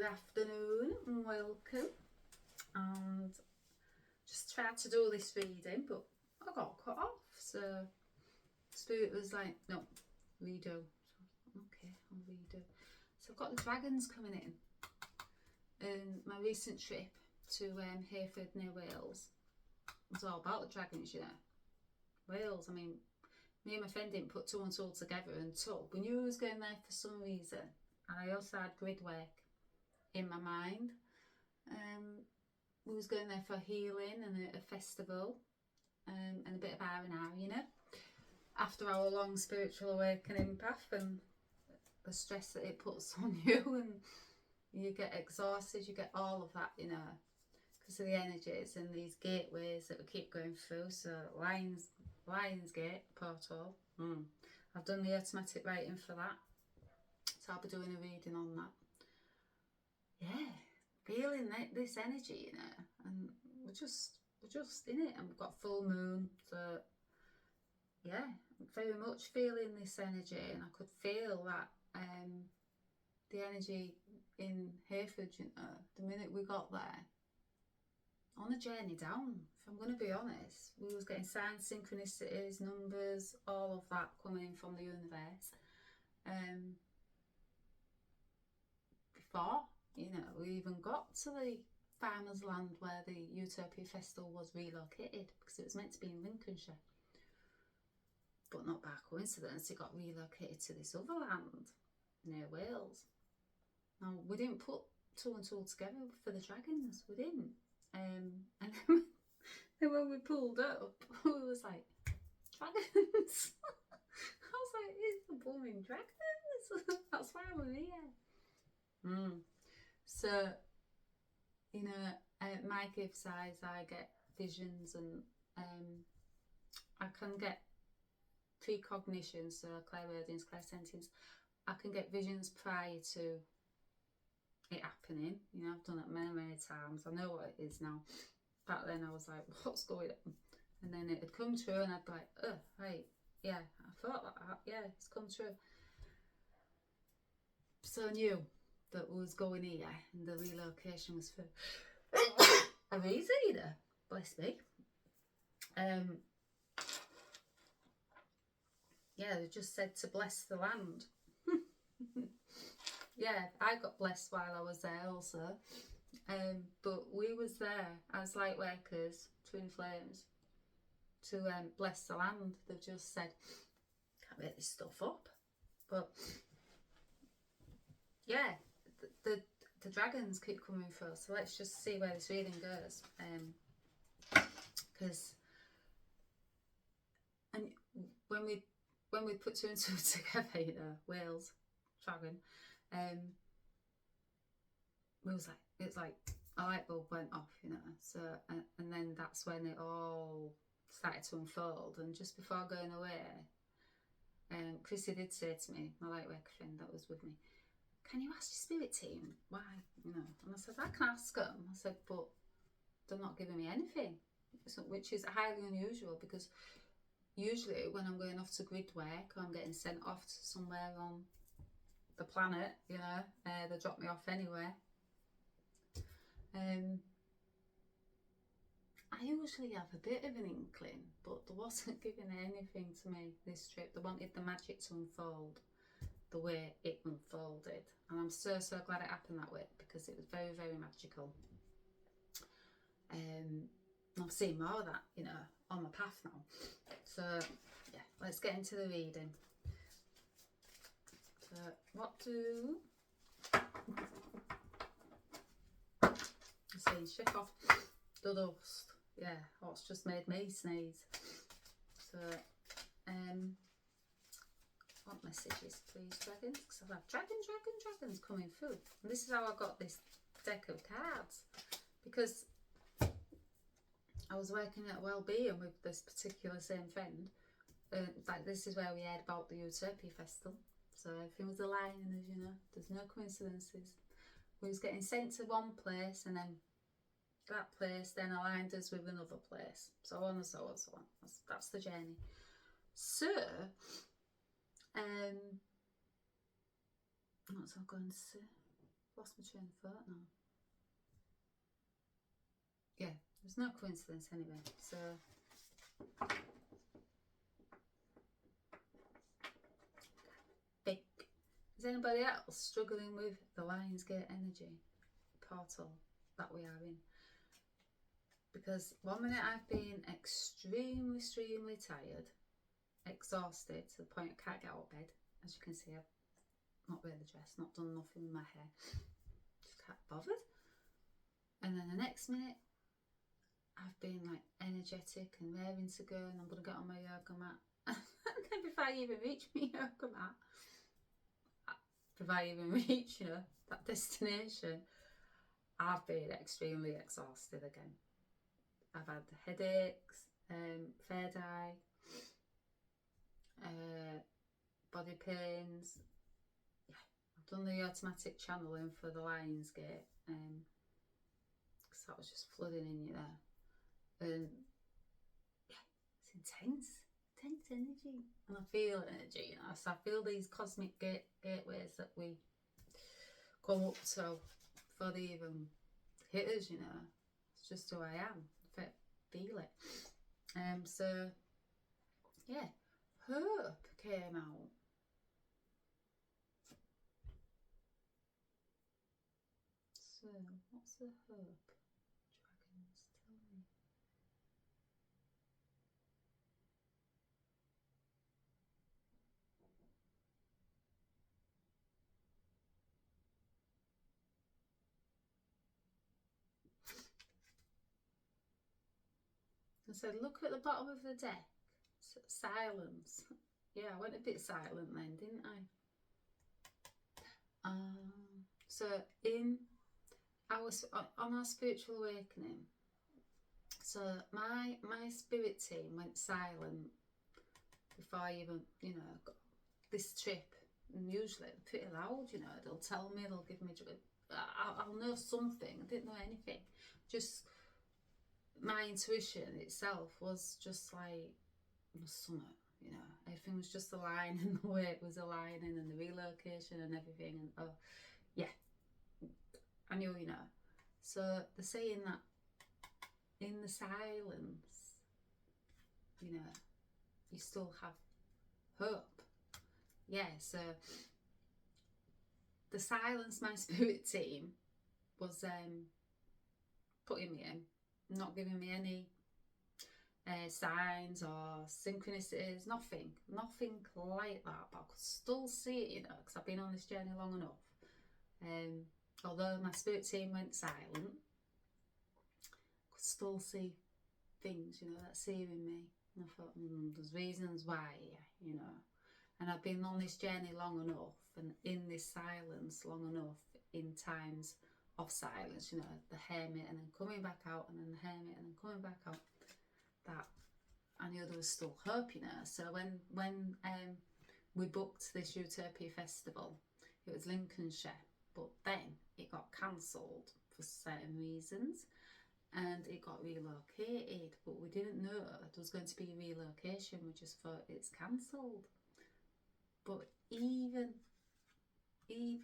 Good afternoon and welcome. And just tried to do this reading, but I got cut off. So Spirit was like, no, redo. Okay, I'll redo. So I've got the dragons coming in. My recent trip to Hayford near Wales was all about the dragons, you know. Wales, I mean, me and my friend didn't put two and two together until we knew we was going there for some reason. And I also had grid work in my mind. We was going there for healing and a festival, and a bit of R&R, you know, after our long spiritual awakening path and the stress that it puts on you, and you get exhausted, you get all of that, you know, because of the energies and these gateways that we keep going through. So Lions Gate portal, I've done the automatic writing for that, so I'll be doing a reading on that. Yeah, feeling this energy, you know, and we're just in it, and we've got full moon, so yeah, I'm very much feeling this energy, and I could feel that the energy in Hayford, you know, the minute we got there. On the journey down, if I'm going to be honest, we was getting signs, synchronicities, numbers, all of that coming from the universe. Before, you know, we even got to the farmer's land where the Utopia Festival was relocated, because it was meant to be in Lincolnshire. But not by coincidence, it got relocated to this other land near Wales. Now, we didn't put two and two together for the dragons, we didn't. And then when we pulled up, we was like, dragons? I was like, it's the blooming dragons. That's why we're here. So, you know, my gift size, I get visions, and I can get precognition, so clairaudience, clairsentience. I can get visions prior to it happening. You know, I've done it many times. I know what it is now. Back then I was like, what's going on? And then it had come true, and I'd be like, oh, right, yeah, I thought that, yeah, it's come true. So I knew that was going here, and the relocation was for a reason, you know, bless me. Yeah, they just said to bless the land. Yeah, I got blessed while I was there also. But we was there as light workers, twin flames, to bless the land. They've just said, can't make this stuff up. But yeah, the dragons keep coming through. So let's just see where this reading goes. Because and when we put two and two together, you know, Wales, dragon, we was like, it's like a light bulb went off, you know. So and then that's when it all started to unfold. And just before going away, Chrissy did say to me, my light worker friend that was with me, can you ask your spirit team why, you know? And I said, I can ask them. I said, but they're not giving me anything, which is highly unusual, because usually when I'm going off to grid work, or I'm getting sent off to somewhere on the planet, you know, they drop me off anywhere. I usually have a bit of an inkling, but they wasn't giving anything to me this trip. They wanted the magic to unfold the way it unfolded, and I'm so glad it happened that way, because it was very magical. I've seen more of that, you know, on my path now. So yeah, let's get into the reading. So what do I'm saying, shake off the dust. Yeah, what's just made me sneeze. So what messages, please, dragons? Because I've had dragons coming through. And this is how I got this deck of cards, because I was working at Wellbeing with this particular same friend. Like, this is where we heard about the Utopia Festival. So everything was aligning, as you know. There's no coincidences. We was getting sent to one place, and then that place then aligned us with another place. So on and so on, so on. That's the journey. So, what's I going to say? Lost my train of thought now. Yeah, there's no coincidence anyway. So big. Is anybody else struggling with the Lionsgate energy portal that we are in? Because one minute I've been extremely tired, exhausted to the point I can't get out of bed. As you can see, I've not really dressed, not done nothing with my hair, just can't be bothered. And then the next minute I've been like energetic and raring to go, and I'm going to get on my yoga mat. And then before I even reach my yoga mat, before I even reach, you know, that destination, I've been extremely exhausted again. I've had headaches, third eye, body pains. Yeah, I've done the automatic channeling for the Lionsgate, because that was just flooding in you there. And yeah, it's intense energy, and I feel energy, you know. So I feel these cosmic gateways that we come up to before they even hit us, you know. It's just who I am. I feel it. So yeah, Hope came out. So what's the Hope? Dragons, tell me. I said, look at the bottom of the deck. Silence. Yeah, I went a bit silent then, didn't I? So on our spiritual awakening, so my spirit team went silent before I even, you know, got this trip. And usually they're pretty loud, you know. They'll tell me, they'll give me, I'll know something. I didn't know anything. Just my intuition itself was just like summer, you know. Everything was just aligning the way it was aligning, and the relocation and everything. And oh yeah, I knew, you know. So they're saying that in the silence, you know, you still have hope. Yeah, so the silence my spirit team was putting me in, not giving me any signs or synchronicities, nothing like that. But I could still see it, you know, because I've been on this journey long enough. Although my spirit team went silent, I could still see things, you know, that searing me. And I thought, there's reasons why, you know. And I've been on this journey long enough, and in this silence long enough, in times of silence, you know, the hermit, and then coming back out, and then the hermit, and then coming back out, that I knew there was still hope, you know. So when we booked this Utopia festival, it was Lincolnshire, but then it got cancelled for certain reasons, and it got relocated, but we didn't know there was going to be a relocation. We just thought it's cancelled. But even in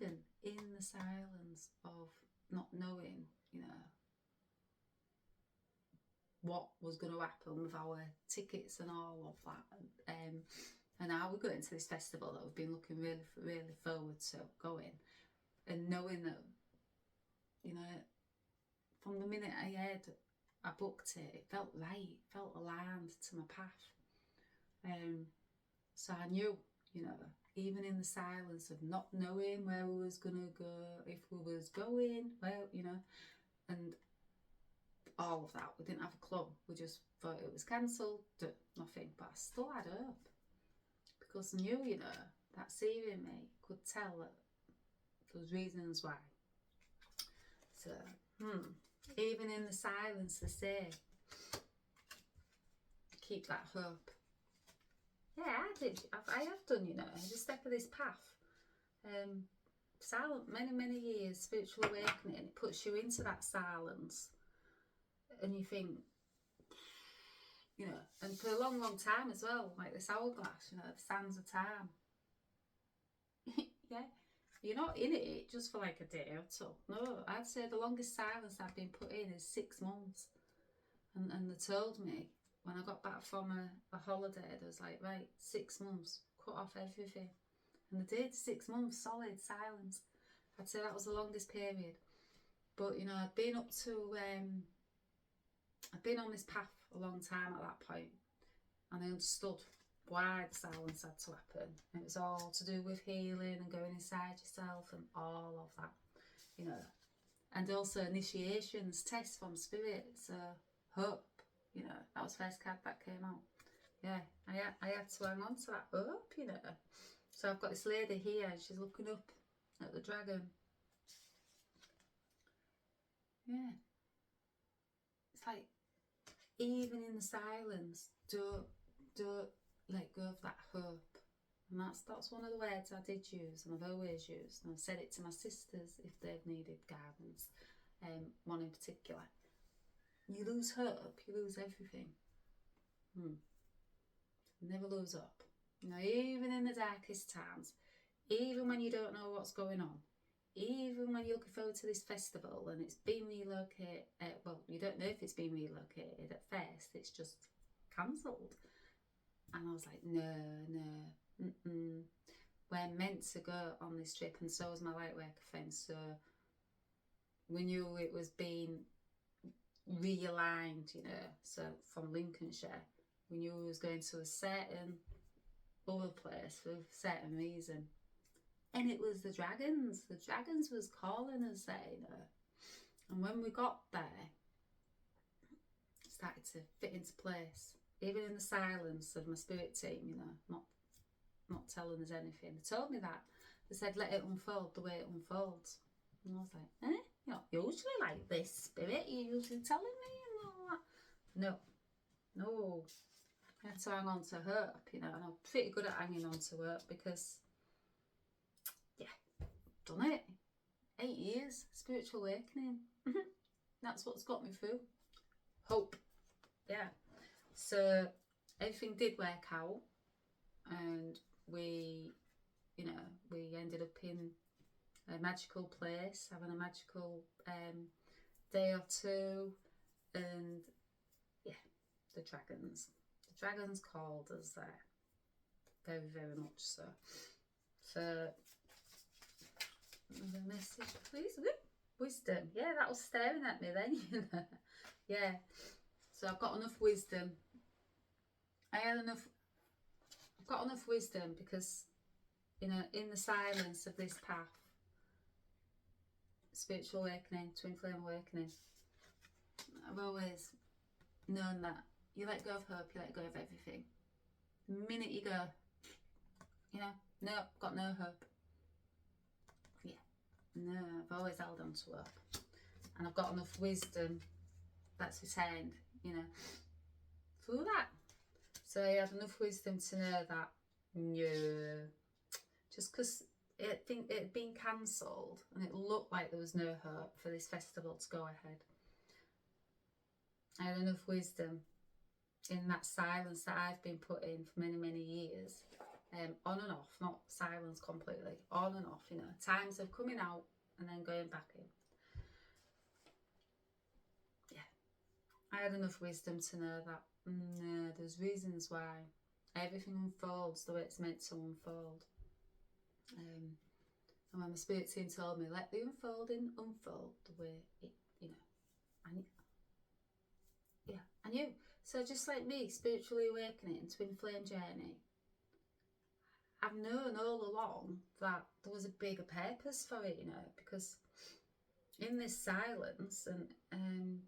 the silence of not knowing, you know, what was going to happen with our tickets and all of that, and now we're going to this festival that we've been looking really forward to going, and knowing that, you know, from the minute I booked it, it felt right, felt aligned to my path. So I knew, you know, even in the silence of not knowing where we was gonna go, if we was going, well, you know, and all of that, we didn't have a clue. We just thought it was cancelled, nothing. But I still had hope, because I knew, you know, that seeing me could tell that there's reasons why. So, even in the silence, they say, keep that hope. Yeah, I have done, you know, every step of this path. Silent, many years, spiritual awakening, it puts you into that silence, and you think, you know, and for a long time as well, like this hourglass, you know, the sands of time. Yeah, you're not in it just for like a day or two. No, I'd say the longest silence I've been put in is 6 months. And they told me when I got back from a holiday, they was like, right, 6 months, cut off everything. And they did, 6 months, solid silence. I'd say that was the longest period. But, you know, I'd been up to, I'd been on this path a long time at that point, and I understood why the silence had to happen. It was all to do with healing and going inside yourself and all of that, you know. And also initiations, tests from spirit, hope, you know. That was the first card that came out. Yeah, I had to hang on to that hope, you know. So I've got this lady here, and she's looking up at the dragon. Yeah. It's like, even in the silence, don't let go of that hope. And that's one of the words I did use, and I've always used, and I've said it to my sisters if they've needed guidance, one in particular. You lose hope, you lose everything. Never lose up. You know, even in the darkest times, even when you don't know what's going on, even when you're looking forward to this festival and it's been relocated, well, you don't know if it's been relocated at first, it's just cancelled. And I was like, no, we're meant to go on this trip, and so was my lightworker friend. So we knew it was being realigned, you know. So from Lincolnshire, we knew we was going to a certain other place for a certain reason. And it was the dragons. The dragons was calling us there, you know. And when we got there, it started to fit into place. Even in the silence of my spirit team, you know, not telling us anything. They told me that. They said, let it unfold the way it unfolds. And I was like, you're not usually like this, spirit. You're usually telling me and all that. No. I had to hang on to hope, you know, and I'm pretty good at hanging on to hope because, yeah, done it. 8 years, spiritual awakening. That's what's got me through. Hope. Yeah. So everything did work out, and we ended up in a magical place, having a magical day or two, and yeah, the dragons called us there, very, very much so. So another message, please. Wisdom. Yeah, that was staring at me then, you know. Yeah, so I've got enough wisdom. I've got enough wisdom because, you know, in the silence of this path, spiritual awakening, twin flame awakening, I've always known that you let go of hope, you let go of everything. The minute you go, you know, no, got no hope. Yeah, no, I've always held on to hope. And I've got enough wisdom that's returned, you know, through that. So I had enough wisdom to know that, no, just because it had been cancelled and it looked like there was no hope for this festival to go ahead. I had enough wisdom in that silence that I've been put in for many, many years, on and off, not silence completely, on and off, you know, times of coming out and then going back in. Yeah, I had enough wisdom to know that, no, there's reasons why everything unfolds the way it's meant to unfold. And when my spirit team told me, let the unfolding unfold the way it, you know, I knew. So just like me, spiritually awakening, twin flame journey, I've known all along that there was a bigger purpose for it, you know, because in this silence and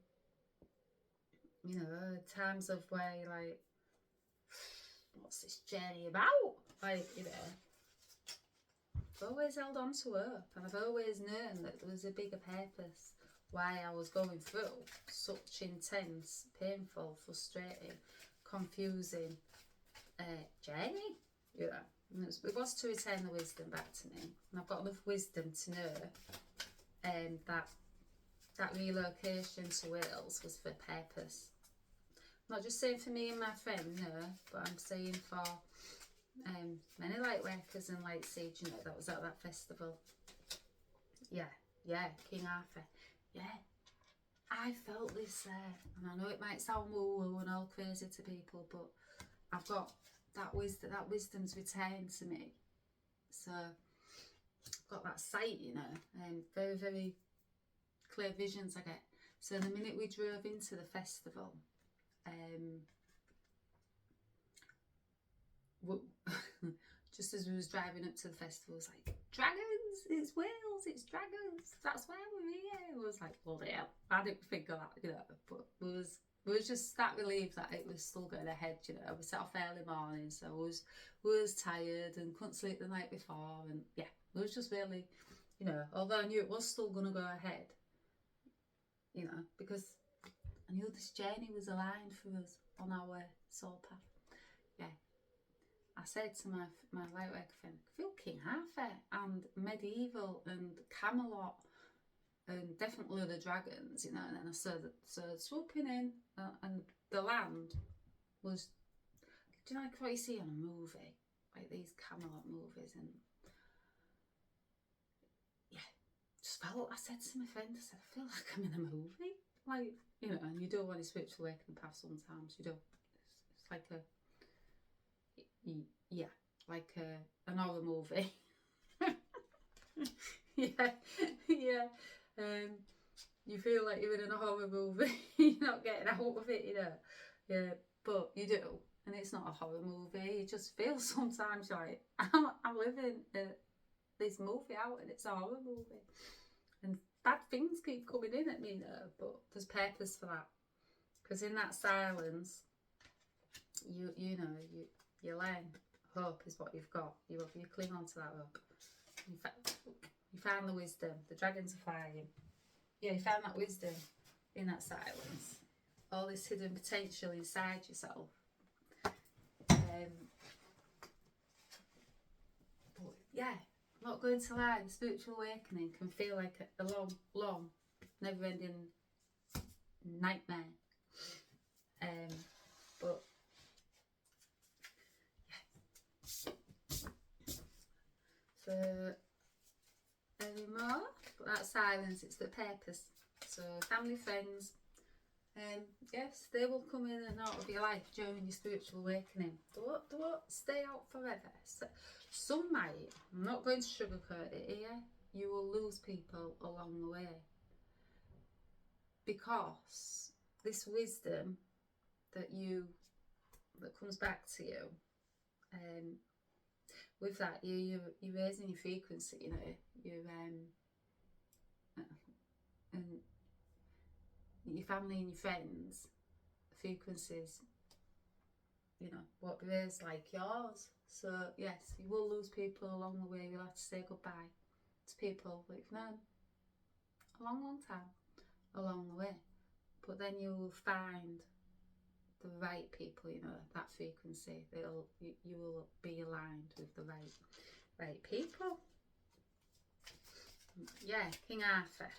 you know, times of where you're like, what's this journey about? Like, you know, I've always held on to hope, and I've always known that there was a bigger purpose why I was going through such intense, painful, frustrating, confusing journey. You know, and it was to return the wisdom back to me, and I've got enough wisdom to know that relocation to Wales was for purpose. Not just saying for me and my friend, no, but I'm saying for many light workers and light seeds, you know, that was at that festival. yeah, King Arthur. Yeah, I felt this there, and I know it might sound woo-woo and all crazy to people, but I've got that wisdom. That wisdom's returned to me. So I've got that sight, you know, and very, very clear visions I get. So the minute we drove into the festival, just as we was driving up to the festival, it was like, dragons, it's Wales, it's dragons, that's why we're here. I was like, bloody hell, I didn't think of that, you know, but we was just that relieved that it was still going ahead, you know. We set off early morning, so we was tired and couldn't sleep the night before, and yeah, it was just really, you know, although I knew it was still going to go ahead, you know, because I knew this journey was aligned for us on our soul path. Yeah, I said to my lightworker friend, I feel King Arthur and medieval and Camelot and definitely the dragons, you know. And then I saw swooping in, and the land was, do you know, like what you see on a movie, like these Camelot movies, and yeah, just felt. I said to my friend, I said, I feel like I'm in a movie, like, you know. And you do want to spiritual awakening path sometimes, you do. It's like a, yeah, like an horror movie. yeah. You feel like you're in a horror movie. You're not getting out of it, you know. Yeah, but you do, and it's not a horror movie. You just feel sometimes like I'm living this movie out, and it's a horror movie, and bad things keep coming in at me, you know. But there's purpose for that, because in that silence, you know, you learn. Hope is what you've got. You cling on to that hope. You found the wisdom. The dragons are flying. Yeah, you found that wisdom in that silence. All this hidden potential inside yourself. But yeah, I'm not going to lie. The spiritual awakening can feel like a long, long, never-ending nightmare. But for anymore, but that silence, it's the purpose. So family, friends, yes, they will come in and out of your life during your spiritual awakening. They won't stay out forever. So, some might. I'm not going to sugarcoat it here. You will lose people along the way, because this wisdom that comes back to you, with that, you're raising your frequency, you know. You're and your family and your friends frequencies, you know, what be raised like yours. So yes, you will lose people along the way. You'll have to say goodbye to people that you've known a long time along the way, but then you will find the right people, you know, that frequency. You will be aligned with the right people. Yeah, King Arthur.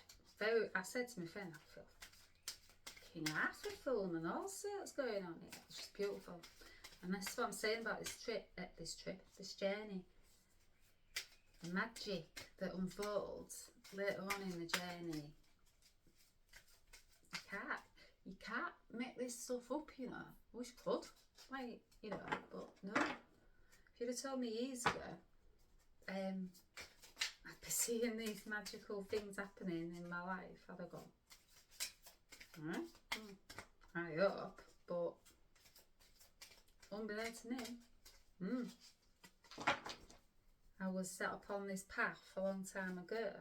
I said to my friend, I feel King Arthur film and all sorts going on here. It's just beautiful. And that's what I'm saying about this journey. The magic that unfolds later on in the journey. You can't make this stuff up, you know. I wish I could, like, you know, but no. If you'd have told me years ago, I'd be seeing these magical things happening in my life, I'd have gone, I hope, but unbeknownst to me, I was set upon this path a long time ago.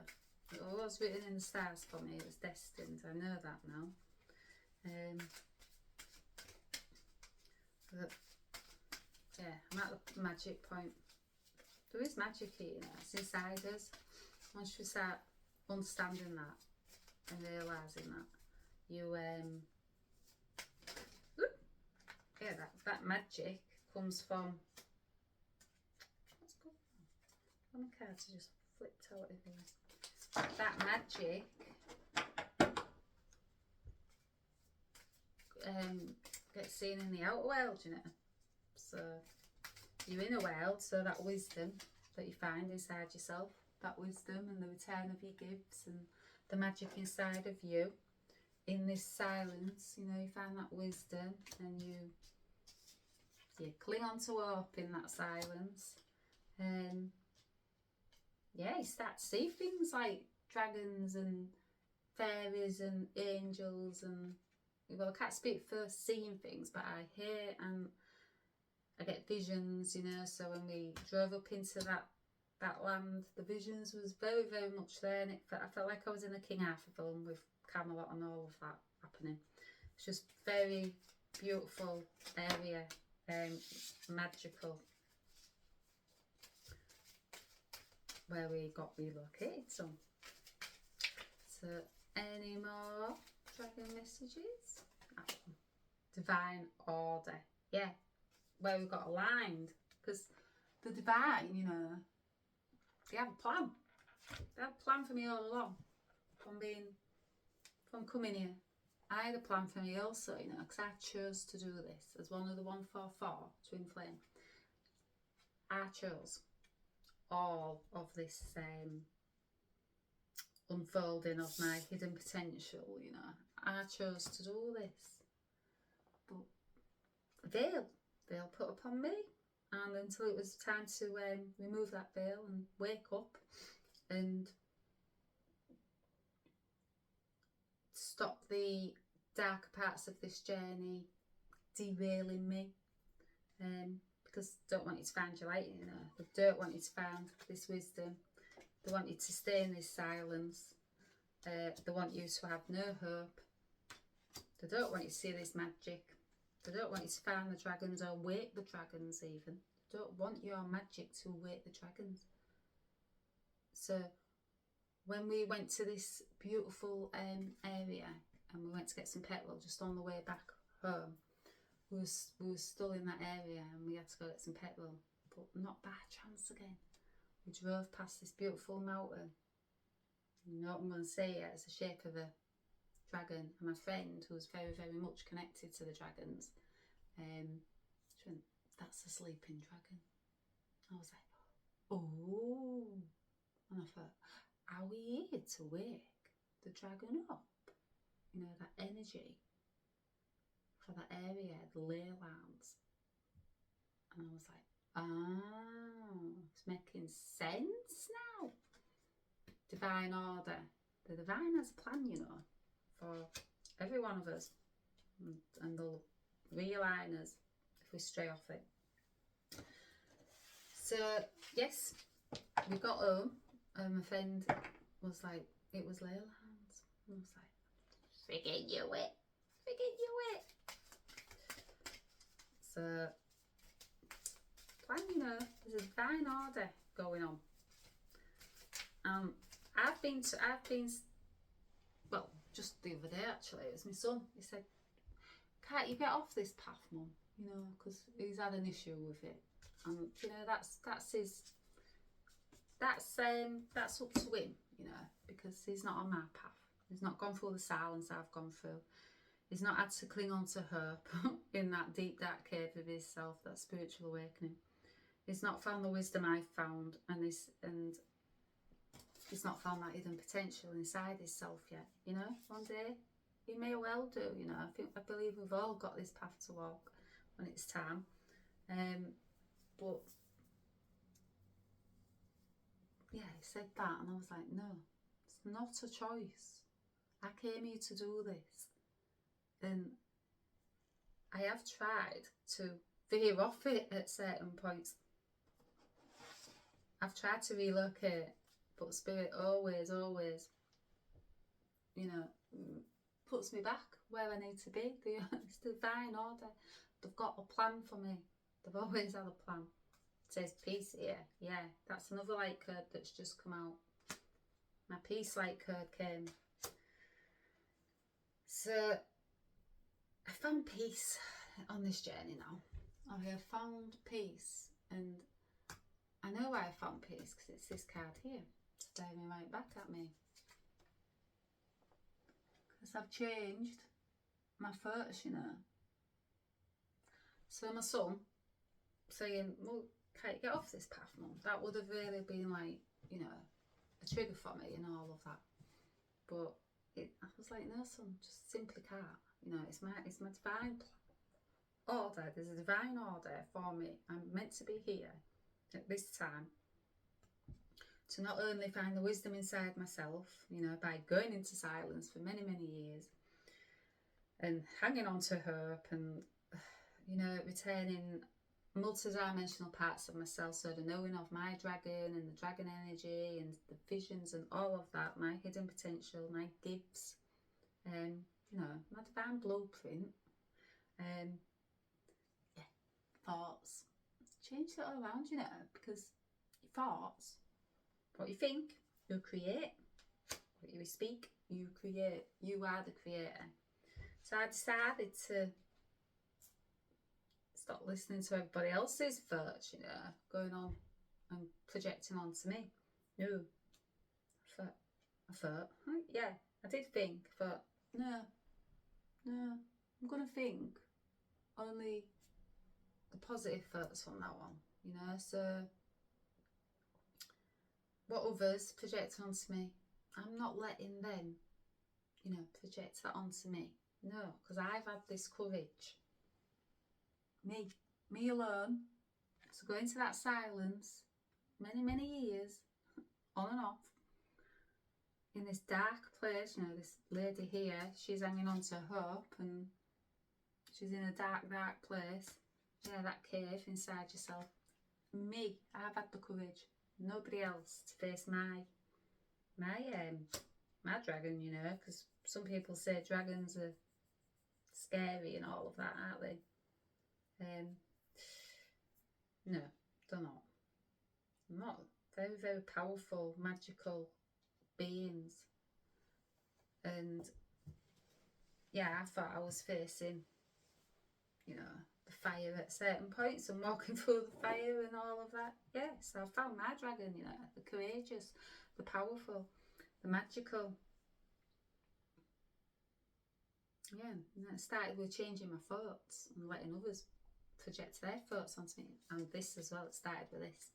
It was written in the stars for me. It was destined. I know that now. But yeah, I'm at the magic point. There is magic here, you know. It's inside us. Once you start understanding that and realising that, you yeah, that magic comes from, what's good? My cards just flipped out of here. That magic gets seen in the outer world, you know. So your inner world, so that wisdom that you find inside yourself, that wisdom and the return of your gifts and the magic inside of you. In this silence, you know, you find that wisdom and you cling on to hope in that silence. Yeah, you start to see things like dragons and fairies and angels and, well, I can't speak for seeing things, but I hear and I get visions, you know. So when we drove up into that land, the visions was very, very much there, and I felt like I was in the King Arthur film with Camelot and all of that happening. It's just very beautiful area, magical, where we got relocated. So any more dragon messages? Oh, divine order, yeah, where we got aligned, because the divine, you know, they have a plan. They have a plan for me all along, from coming here. I had a plan for me also, you know, because I chose to do this as one of the 144 twin flame. I chose all of this unfolding of my hidden potential, you know. I chose to do this, but veil put upon me, and until it was time to remove that veil and wake up and stop the darker parts of this journey derailing me, because I don't want you to find your light, you know. I don't want you to find this wisdom. They want you to stay in this silence. They want you to have no hope. They don't want you to see this magic. They don't want you to find the dragons or wake the dragons even. They don't want your magic to wake the dragons. So when we went to this beautiful area and we went to get some petrol just on the way back home, we were still in that area and we had to go get some petrol, but not by chance again. We drove past this beautiful mountain. You know what I'm going to say? Yeah, it's the shape of a dragon. And my friend, who was very, very much connected to the dragons, she went, "That's a sleeping dragon." I was like, oh. And I thought, are we here to wake the dragon up? You know, that energy for that area, the ley lines. And I was like, oh, it's making sense now. Divine order. The divine has a plan, you know, for every one of us. And they'll realign us if we stray off it. So, yes, we got home and my friend was like, it was ley lines. And I was like, friggin' you it. So, plan, you know, there's a divine order going on. I've been, well, just the other day actually, it was my son. He said, "Can't you get off this path, Mum?" You know, because he's had an issue with it. And, you know, that's up to him, you know, because he's not on my path. He's not gone through the silence I've gone through. He's not had to cling on to hope in that deep, dark cave of his self, that spiritual awakening. He's not found the wisdom I've found, and he's not found that hidden potential inside himself yet. You know, one day he may well do. You know, I believe we've all got this path to walk when it's time. But yeah, he said that, and I was like, no, it's not a choice. I came here to do this, and I have tried to veer off it at certain points. I've tried to relocate, but Spirit always, you know, puts me back where I need to be. It's divine order. They've got a plan for me. They've always had a plan. It says peace here. Yeah, that's another light code that's just come out. My peace light code came. So I found peace on this journey now. I have found peace, and I know why I found peace, because it's this card here staring right back at me. Because I've changed my focus, you know. So my son saying, "Well, can't you get off this path, Mum?" That would have really been like, you know, a trigger for me and all of that. But I was like, no, son, just simply can't. You know, it's my divine order. There's a divine order for me. I'm meant to be here at this time to not only find the wisdom inside myself, you know, by going into silence for many, many years and hanging on to hope and, you know, retaining multi-dimensional parts of myself, so the knowing of my dragon and the dragon energy and the visions and all of that, my hidden potential, my gifts, you know, my divine blueprint, yeah, thoughts, change it all around, you know, because your thoughts, what you think, you create, what you speak, you create, you are the creator. So I decided to stop listening to everybody else's thoughts, you know, going on and projecting onto me. No, I thought, yeah, I did think, but no, I'm going to think only the positive thoughts from now on, you know. So what others project onto me, I'm not letting them, you know, project that onto me. No, because I've had this courage, me alone, to go into that silence many years, on and off, in this dark place. You know, this lady here, she's hanging on to hope, and she's in a dark place. Yeah, that cave inside yourself. Me, I've had the courage. Nobody else to face my dragon, you know, because some people say dragons are scary and all of that, aren't they? No, they're not. Not very powerful, magical beings. And yeah, I thought I was facing, you know, the fire at certain points and walking through the fire and all of that. Yes, I found my dragon, you know, the courageous, the powerful, the magical. Yeah, and it started with changing my thoughts and letting others project their thoughts onto me. And this as well, it started with this.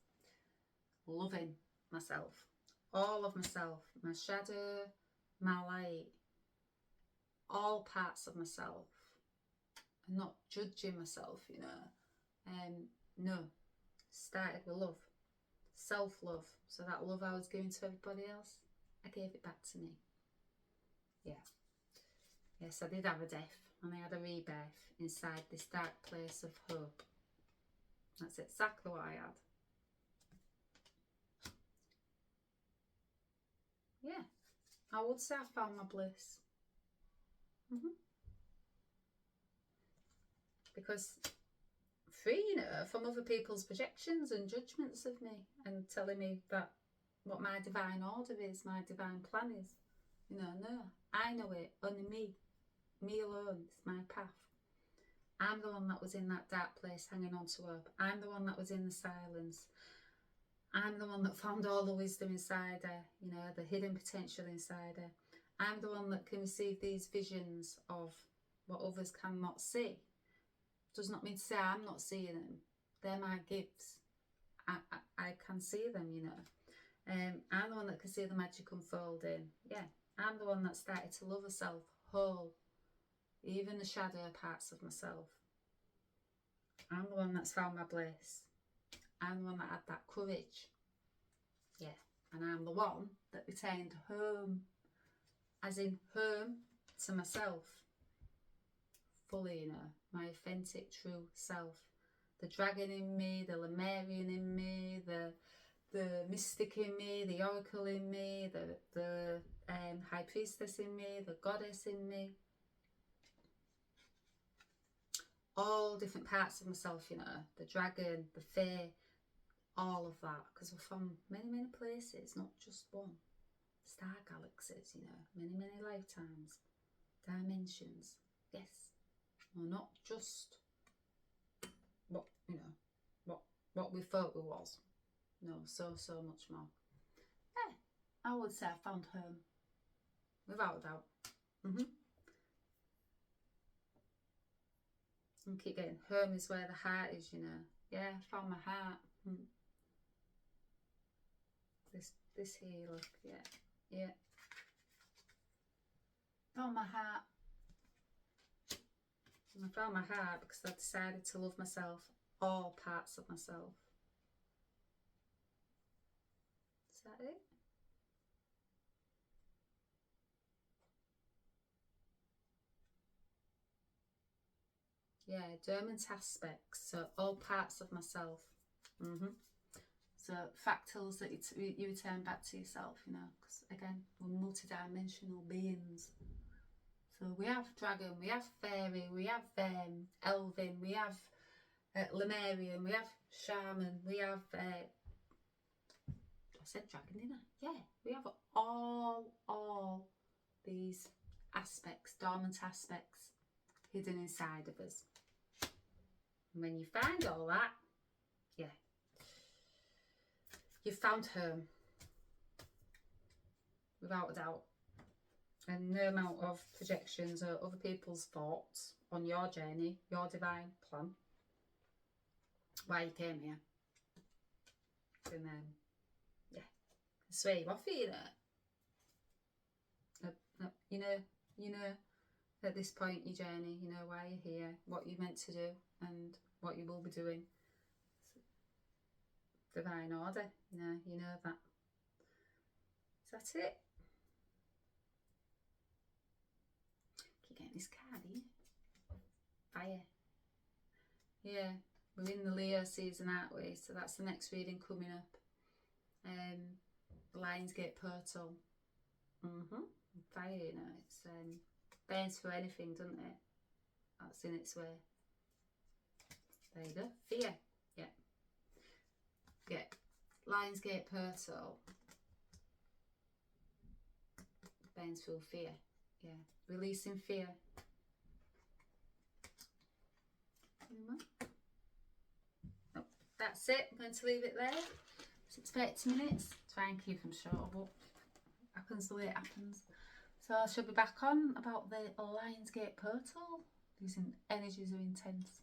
Loving myself, all of myself, my shadow, my light, all parts of myself, and not judging myself, you know. No, started with love, self-love. So that love I was giving to everybody else, I gave it back to me. Yeah. Yes, I did have a death, and I had a rebirth inside this dark place of hope. That's exactly what I had. Yeah, I would say I found my bliss. Because free, you know, from other people's projections and judgments of me and telling me that what my divine order is, my divine plan is. You know, no, I know it, only me alone, it's my path. I'm the one that was in that dark place hanging on to hope. I'm the one that was in the silence. I'm the one that found all the wisdom inside her, you know, the hidden potential inside her. I'm the one that can receive these visions of what others cannot see. Does not mean to say I'm not seeing them. They're my gifts. I can see them, you know. I'm the one that can see the magic unfolding. Yeah, I'm the one that started to love herself whole, even the shadow parts of myself. I'm the one that's found my bliss. I'm the one that had that courage. Yeah, and I'm the one that retained home, as in home to myself. Fully, you know, my authentic true self. The dragon in me, the Lemurian in me, the mystic in me, the oracle in me, the high priestess in me, the goddess in me. All different parts of myself, you know, the dragon, the fae, all of that, because we're from many places, not just one. Star galaxies, you know, many lifetimes, dimensions. Yes. Well, not just what, you know, what we thought we was. No, so much more. Yeah, I would say I found home, without a doubt. And keep getting, home is where the heart is, you know. Yeah, I found my heart. This This here, look, yeah, yeah. Found my heart. I found my heart because I decided to love myself, all parts of myself. Is that it? Yeah, dormant aspects, so all parts of myself. So fractals that you return back to yourself, you know, because again, we're multi-dimensional beings. So we have dragon, we have fairy, we have elven, we have Lemurian, we have shaman, we have I said dragon, didn't I? Yeah, we have all these aspects, dormant aspects hidden inside of us. And when you find all that, yeah, you've found home, without a doubt. And no amount of projections or other people's thoughts on your journey, your divine plan, why you came here, can yeah, sway you off, you know. You know, at this point in your journey, you know why you're here, what you're meant to do, and what you will be doing. Divine order, you know that. Is that it? Keep getting this card here. Fire. Yeah, we're in the Leo season, aren't we? So that's the next reading coming up. Lionsgate portal. Fire, you know, it's burns for anything, doesn't it? That's in its way. There you go. Fear. Yeah. Lionsgate portal. Burns through fear. Yeah. Releasing fear. Oh, that's it. I'm going to leave it there. It's 30 minutes. Try and keep them short, but happens the way it happens. So I shall be back on about the Lionsgate portal. These energies are intense.